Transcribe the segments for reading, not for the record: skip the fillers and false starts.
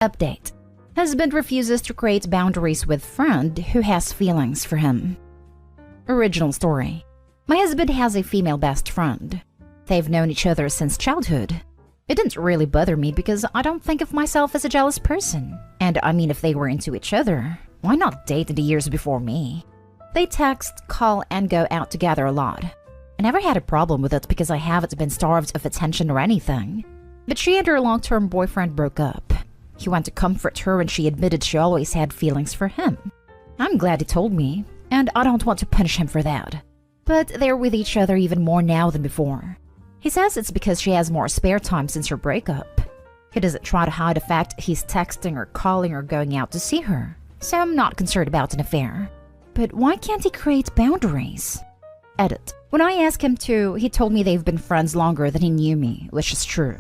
Update. Husband refuses to create boundaries with friend who has feelings for him. Original story. My husband has a female best friend. They've known each other since childhood. It didn't really bother me because I don't think of myself as a jealous person. And I mean, if they were into each other, why not date in the years before me? They text, call, and go out together a lot. I never had a problem with it because I haven't been starved of attention or anything. But she and her long-term boyfriend broke up. He went to comfort her and she admitted she always had feelings for him. I'm glad he told me, and I don't want to punish him for that. But they're with each other even more now than before. He says it's because she has more spare time since her breakup. He doesn't try to hide the fact he's texting or calling or going out to see her, so I'm not concerned about an affair. But why can't he create boundaries? Edit. When I asked him to, he told me they've been friends longer than he knew me, which is true.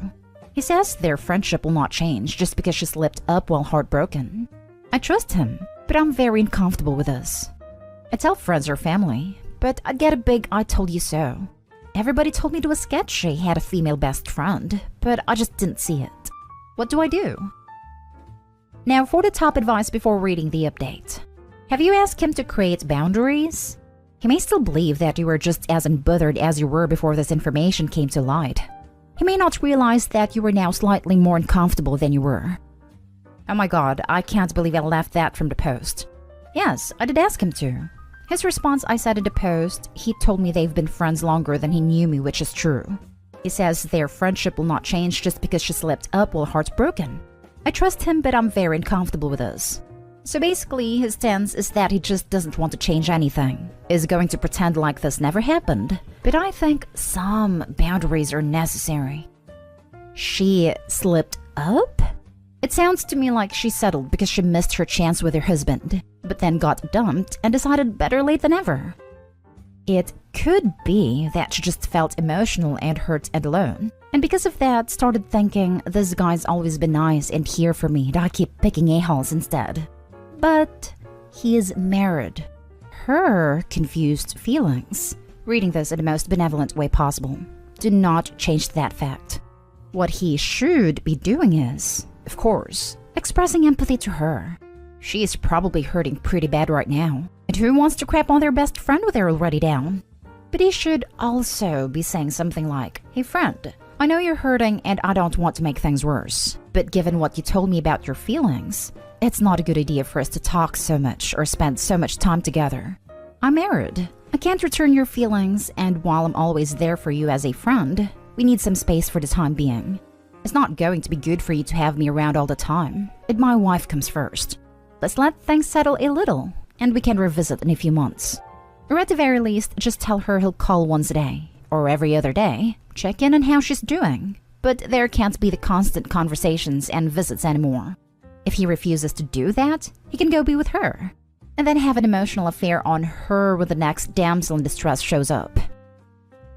He says their friendship will not change just because she slipped up while heartbroken. I trust him, but I'm very uncomfortable with this. I tell friends or family, but I get a big I told you so. Everybody told me it was sketchy he had a female best friend, but I just didn't see it. What do I do? Now for the top advice before reading the update. Have you asked him to create boundaries? He may still believe that you were just as unbothered as you were before this information came to light. He may not realize that you were now slightly more uncomfortable than you were. Oh my god, I can't believe I left that from the post. Yes, I did ask him to. His response I said in the post, he told me they've been friends longer than he knew me, which is true. He says their friendship will not change just because she slipped up while heartbroken. I trust him, but I'm very uncomfortable with this. So basically, his stance is that he just doesn't want to change anything, is going to pretend like this never happened, but I think some boundaries are necessary. She slipped up? It sounds to me like she settled because she missed her chance with her husband, but then got dumped and decided better late than ever. It could be that she just felt emotional and hurt and alone, and because of that started thinking this guy's always been nice and here for me, that I keep picking a-holes instead. But he is married. Her confused feelings, reading this in the most benevolent way possible, do not change that fact. What he should be doing is, of course, expressing empathy to her. She is probably hurting pretty bad right now, and who wants to crap on their best friend with her already down? But he should also be saying something like, "Hey friend, I know you're hurting and I don't want to make things worse, but given what you told me about your feelings, it's not a good idea for us to talk so much or spend so much time together. I'm married. I can't return your feelings, and while I'm always there for you as a friend, we need some space for the time being. It's not going to be good for you to have me around all the time, and my wife comes first. Let's let things settle a little, and we can revisit in a few months. Or at the very least, just tell her he'll call once a day, or every other day, check in on how she's doing. But there can't be the constant conversations and visits anymore. If he refuses to do that, he can go be with her, and then have an emotional affair on her when the next damsel in distress shows up.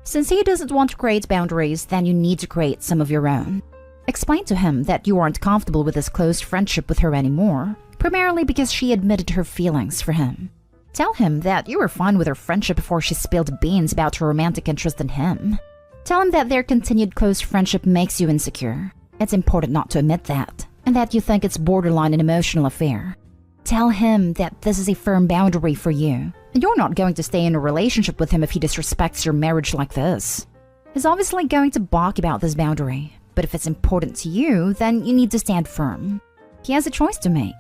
Since he doesn't want to create boundaries, then you need to create some of your own. Explain to him that you aren't comfortable with this close friendship with her anymore, primarily because she admitted her feelings for him. Tell him that you were fine with her friendship before she spilled beans about her romantic interest in him. Tell him that their continued close friendship makes you insecure. It's important not to admit that, and that you think it's borderline an emotional affair. Tell him that this is a firm boundary for you, and you're not going to stay in a relationship with him if he disrespects your marriage like this. He's obviously going to balk about this boundary, but if it's important to you, then you need to stand firm. He has a choice to make.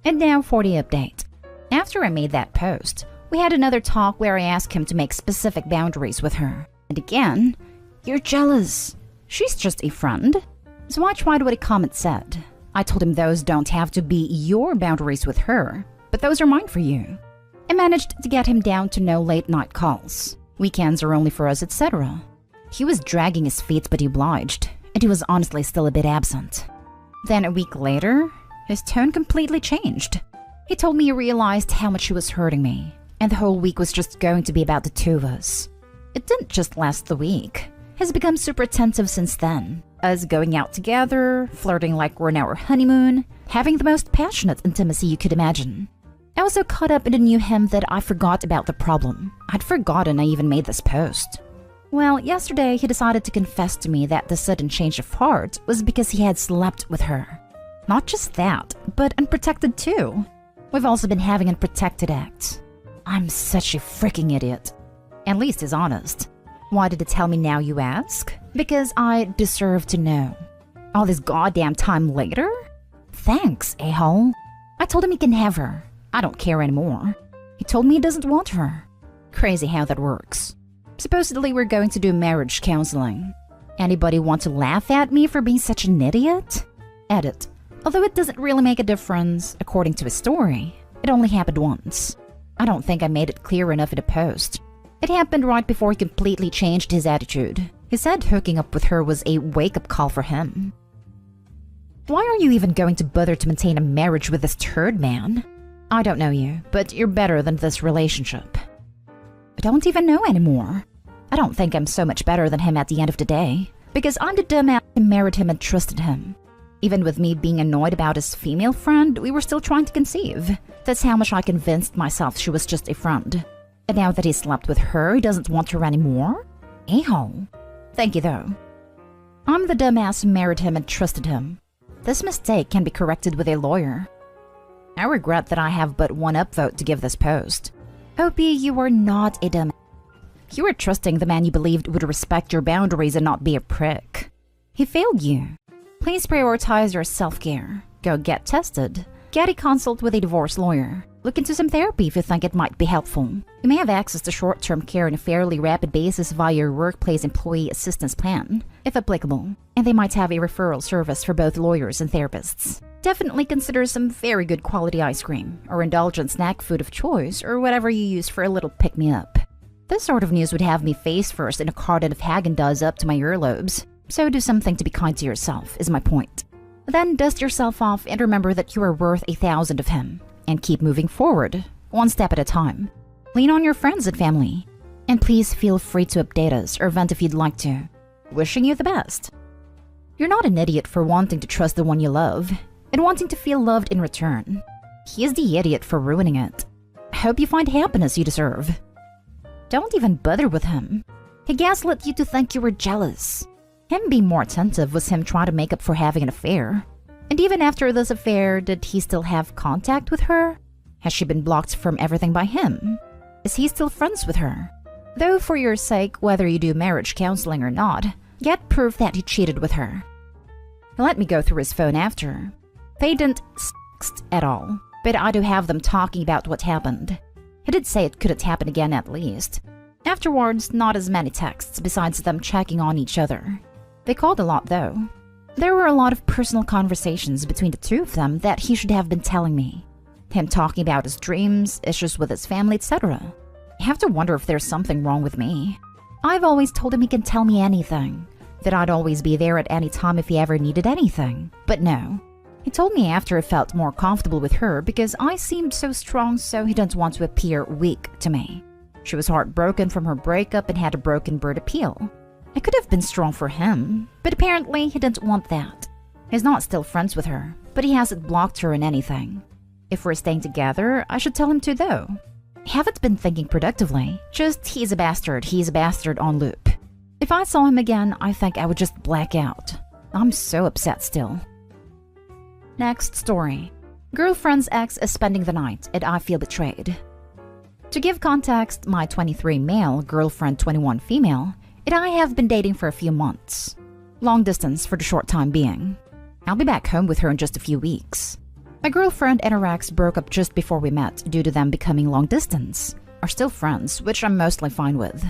And now for the update. After I made that post, we had another talk where I asked him to make specific boundaries with her. And again, you're jealous. She's just a friend. So I tried what a comment said. I told him those don't have to be your boundaries with her, but those are mine for you. I managed to get him down to no late night calls. Weekends are only for us, etc. He was dragging his feet, but he obliged, and he was honestly still a bit absent. Then a week later, his tone completely changed. He told me he realized how much he was hurting me, and the whole week was just going to be about the two of us. It didn't just last the week. He's become super attentive since then. Us going out together, flirting like we're in our honeymoon, having the most passionate intimacy you could imagine. I was so caught up in the new him that I forgot about the problem. I'd forgotten I even made this post. Well, yesterday he decided to confess to me that the sudden change of heart was because he had slept with her. Not just that, but unprotected too. We've also been having unprotected acts. I'm such a freaking idiot. At least he's honest. Why did he tell me now, you ask? Because I deserve to know. All this goddamn time later? Thanks, a-hole. I told him he can have her. I don't care anymore. He told me he doesn't want her. Crazy how that works. Supposedly we're going to do marriage counseling. Anybody want to laugh at me for being such an idiot? Edit. Although it doesn't really make a difference, according to his story, it only happened once. I don't think I made it clear enough in the post. It happened right before he completely changed his attitude. He said hooking up with her was a wake-up call for him. Why are you even going to bother to maintain a marriage with this turd man? I don't know you, but you're better than this relationship. I don't even know anymore. I don't think I'm so much better than him at the end of the day, because I'm the dumbass who married him and trusted him. Even with me being annoyed about his female friend, we were still trying to conceive. That's how much I convinced myself she was just a friend. And now that he slept with her, he doesn't want her anymore? A-hole. Thank you, though. I'm the dumbass who married him and trusted him. This mistake can be corrected with a lawyer. I regret that I have but one upvote to give this post. Opie, you are not a dumbass. You were trusting the man you believed would respect your boundaries and not be a prick. He failed you. Please prioritize your self-care. Go get tested. Get a consult with a divorce lawyer. Look into some therapy if you think it might be helpful. You may have access to short-term care on a fairly rapid basis via your workplace employee assistance plan, if applicable, and they might have a referral service for both lawyers and therapists. Definitely consider some very good quality ice cream, or indulgent snack food of choice, or whatever you use for a little pick-me-up. This sort of news would have me face first in a carton of Haagen-Dazs up to my earlobes. So do something to be kind to yourself, is my point. Then dust yourself off and remember that you are worth 1,000 of him. And keep moving forward, one step at a time. Lean on your friends and family. And please feel free to update us or vent if you'd like to. Wishing you the best. You're not an idiot for wanting to trust the one you love, and wanting to feel loved in return. He is the idiot for ruining it. I hope you find happiness you deserve. Don't even bother with him. He gaslit you to think you were jealous. Him being more attentive was him trying to make up for having an affair. And even after this affair, did he still have contact with her? Has she been blocked from everything by him? Is he still friends with her? Though for your sake, whether you do marriage counseling or not, get proof that he cheated with her. He let me go through his phone after. They didn't text at all, but I do have them talking about what happened. He did say it couldn't happen again at least. Afterwards, not as many texts besides them checking on each other. They called a lot though. There were a lot of personal conversations between the two of them that he should have been telling me. Him talking about his dreams, issues with his family, etc. I have to wonder if there's something wrong with me. I've always told him he can tell me anything, that I'd always be there at any time if he ever needed anything. But no. He told me after he felt more comfortable with her because I seemed so strong, so he didn't want to appear weak to me. She was heartbroken from her breakup and had a broken bird appeal. I could have been strong for him, but apparently he didn't want that. He's not still friends with her, but he hasn't blocked her in anything. If we're staying together, I should tell him to though. I haven't been thinking productively, just he's a bastard on loop. If I saw him again, I think I would just black out. I'm so upset still. Next story. Girlfriend's ex is spending the night and I feel betrayed. To give context, my 23 male, girlfriend 21 female, and I have been dating for a few months. Long distance for the short time being. I'll be back home with her in just a few weeks. My girlfriend and her ex broke up just before we met due to them becoming long distance. Are still friends, which I'm mostly fine with.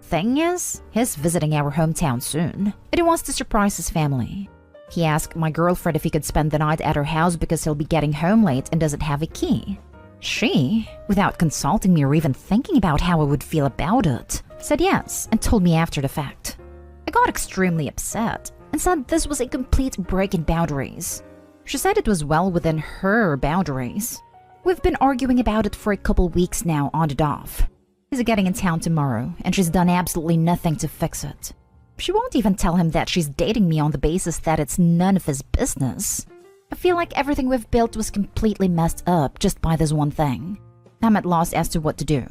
Thing is, he's visiting our hometown soon, and he wants to surprise his family. He asked my girlfriend if he could spend the night at her house because he'll be getting home late and doesn't have a key. She, without consulting me or even thinking about how I would feel about it, said yes and told me after the fact. I got extremely upset and said this was a complete break in boundaries. She said it was well within her boundaries. We've been arguing about it for a couple weeks now on and off. He's getting in town tomorrow and she's done absolutely nothing to fix it. She won't even tell him that she's dating me on the basis that it's none of his business. I feel like everything we've built was completely messed up just by this one thing. I'm at loss as to what to do.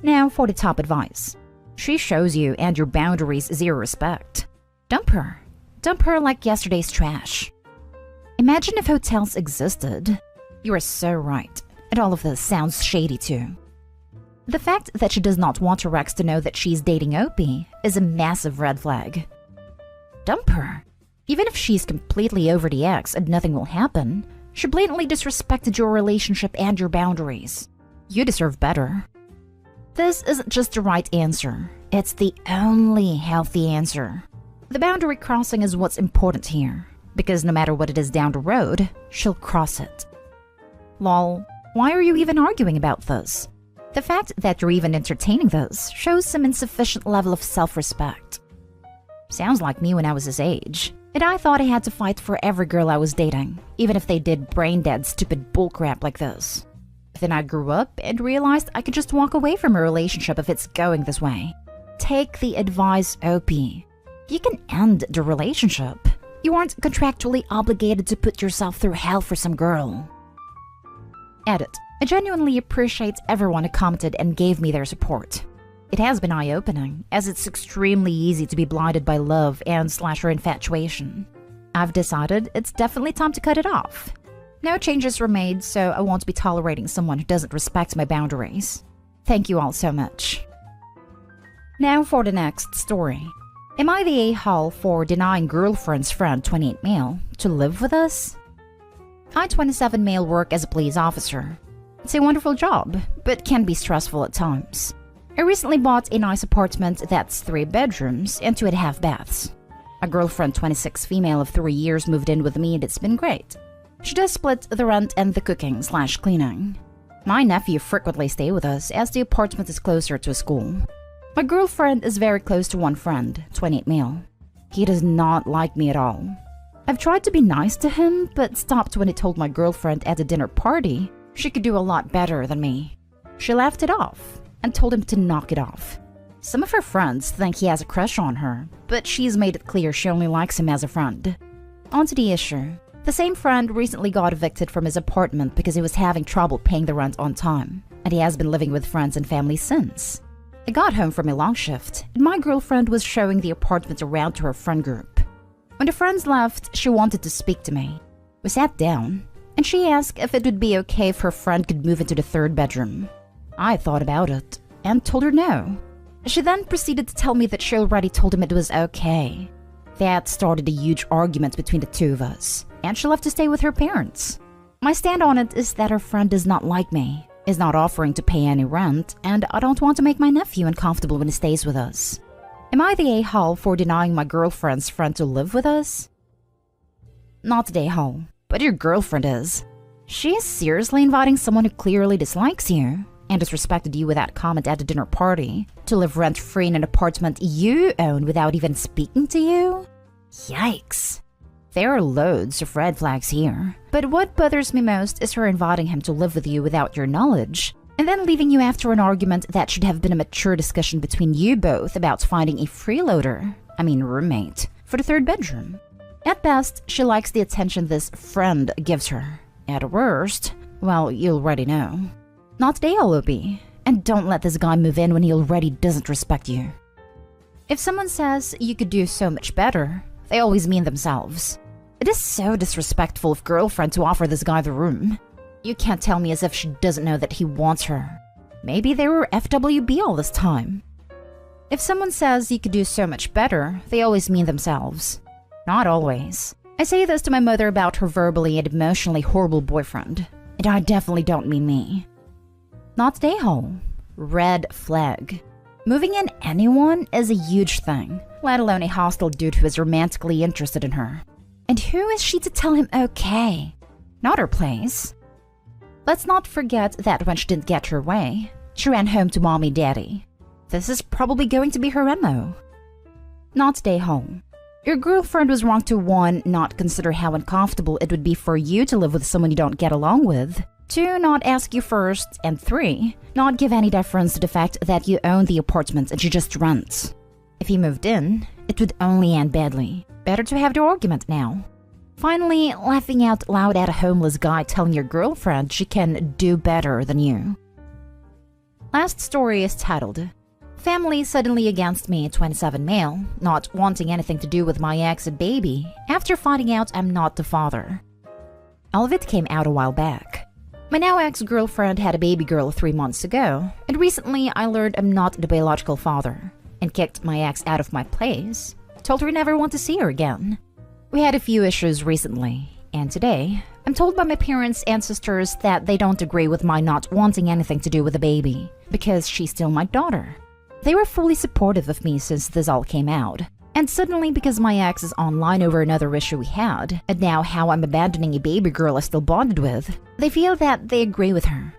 Now for the top advice. She shows you and your boundaries zero respect. Dump her. Dump her like yesterday's trash. Imagine if hotels existed. You are so right, and all of this sounds shady too. The fact that she does not want her ex to know that she's dating Opie is a massive red flag. Dump her. Even if she's completely over the ex and nothing will happen, she blatantly disrespected your relationship and your boundaries. You deserve better. This isn't just the right answer. It's the only healthy answer. The boundary crossing is what's important here, because no matter what it is down the road, she'll cross it. Lol, why are you even arguing about this? The fact that you're even entertaining this shows some insufficient level of self-respect. Sounds like me when I was his age, and I thought I had to fight for every girl I was dating, even if they did brain-dead stupid bullcrap like this. Then I grew up and realized I could just walk away from a relationship if it's going this way. Take the advice, OP. You can end the relationship. You aren't contractually obligated to put yourself through hell for some girl. Edit. I genuinely appreciate everyone who commented and gave me their support. It has been eye-opening, as it's extremely easy to be blinded by love and slasher infatuation. I've decided it's definitely time to cut it off. No changes were made, so I won't be tolerating someone who doesn't respect my boundaries. Thank you all so much. Now for the next story. Am I the a-hole for denying girlfriend's friend 28 male to live with us? I 27 male work as a police officer. It's a wonderful job, but can be stressful at times. I recently bought a nice apartment that's 3 bedrooms and 2.5 baths. A girlfriend 26 female of 3 years moved in with me and it's been great. She does split the rent and the cooking/cleaning. My nephew frequently stays with us as the apartment is closer to a school. My girlfriend is very close to one friend, 28 male. He does not like me at all. I've tried to be nice to him, but stopped when he told my girlfriend at a dinner party she could do a lot better than me. She laughed it off and told him to knock it off. Some of her friends think he has a crush on her, but she's made it clear she only likes him as a friend. On to the issue. The same friend recently got evicted from his apartment because he was having trouble paying the rent on time, and he has been living with friends and family since. I got home from a long shift, and my girlfriend was showing the apartment around to her friend group. When the friends left, she wanted to speak to me. We sat down, and she asked if it would be okay if her friend could move into the 3rd bedroom. I thought about it, and told her no. She then proceeded to tell me that she already told him it was okay. That started a huge argument between the two of us, and she left to stay with her parents. My stand on it is that her friend does not like me, is not offering to pay any rent, and I don't want to make my nephew uncomfortable when he stays with us. Am I the a-hole for denying my girlfriend's friend to live with us? Not the a-hole, but your girlfriend is. She is seriously inviting someone who clearly dislikes you and disrespected you with that comment at the dinner party to live rent-free in an apartment you own without even speaking to you? Yikes. There are loads of red flags here, but what bothers me most is her inviting him to live with you without your knowledge, and then leaving you after an argument that should have been a mature discussion between you both about finding a freeloader, roommate, for the 3rd bedroom. At best, she likes the attention this friend gives her. At worst, well, you already know. Not they all will be, and don't let this guy move in when he already doesn't respect you. If someone says you could do so much better, they always mean themselves. It is so disrespectful of girlfriend to offer this guy the room. You can't tell me as if she doesn't know that he wants her. Maybe they were FWB all this time. If someone says you could do so much better, they always mean themselves. Not always. I say this to my mother about her verbally and emotionally horrible boyfriend, and I definitely don't mean me. Not a-hole. Red flag. Moving in anyone is a huge thing, let alone a hostile dude who is romantically interested in her. And who is she to tell him okay? Not her place. Let's not forget that when she didn't get her way, she ran home to mommy daddy. This is probably going to be her MO. Not stay home. Your girlfriend was wrong to 1. Not consider how uncomfortable it would be for you to live with someone you don't get along with. 2. Not ask you first. And 3. Not give any deference to the fact that you own the apartment and she just rents. If he moved in, it would only end badly. Better to have the argument now. Finally, laughing out loud at a homeless guy telling your girlfriend she can do better than you. Last story is titled, Family Suddenly Against Me, 27 male, not wanting anything to do with my ex and baby after finding out I'm not the father. All of it came out a while back. My now ex-girlfriend had a baby girl 3 months ago, and recently I learned I'm not the biological father, and kicked my ex out of my place. Told her I never want to see her again. We had a few issues recently, and today, I'm told by my parents and sisters that they don't agree with my not wanting anything to do with the baby, because she's still my daughter. They were fully supportive of me since this all came out. And suddenly, because my ex is online over another issue we had, and now how I'm abandoning a baby girl I still bonded with, they feel that they agree with her.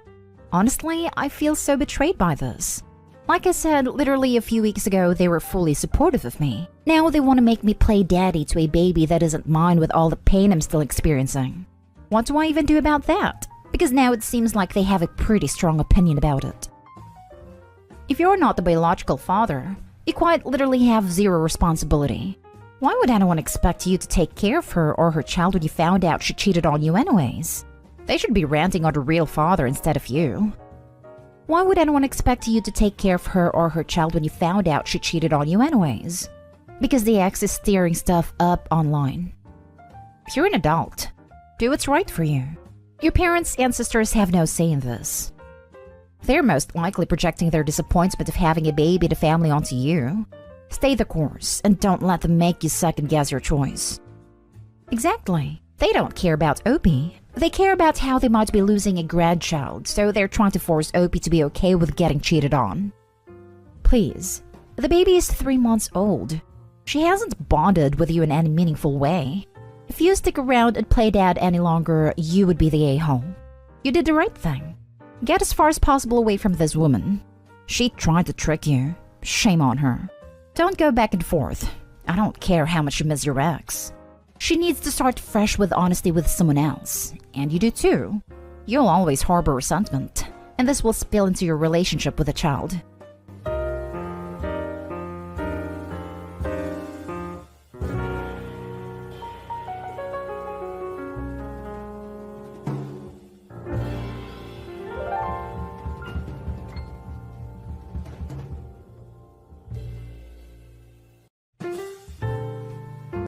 Honestly, I feel so betrayed by this. Like I said, literally a few weeks ago, they were fully supportive of me. Now they want to make me play daddy to a baby that isn't mine with all the pain I'm still experiencing. What do I even do about that? Because now it seems like they have a pretty strong opinion about it. If you're not the biological father, you quite literally have zero responsibility. Why would anyone expect you to take care of her or her child when you found out she cheated on you anyways? They should be ranting on the real father instead of you. Why would anyone expect you to take care of her or her child when you found out she cheated on you anyways? Because the ex is stirring stuff up online. You're an adult. Do what's right for you. Your parents and sisters have no say in this. They're most likely projecting their disappointment of having a baby in the family onto you. Stay the course and don't let them make you second-guess your choice. Exactly. They don't care about Opie. They care about how they might be losing a grandchild, so they're trying to force Opie to be okay with getting cheated on. Please. The baby is 3 months old. She hasn't bonded with you in any meaningful way. If you stick around and play dad any longer, you would be the a-hole. You did the right thing. Get as far as possible away from this woman. She tried to trick you. Shame on her. Don't go back and forth. I don't care how much you miss your ex. She needs to start fresh with honesty with someone else. And you do too. You'll always harbor resentment. And this will spill into your relationship with the child.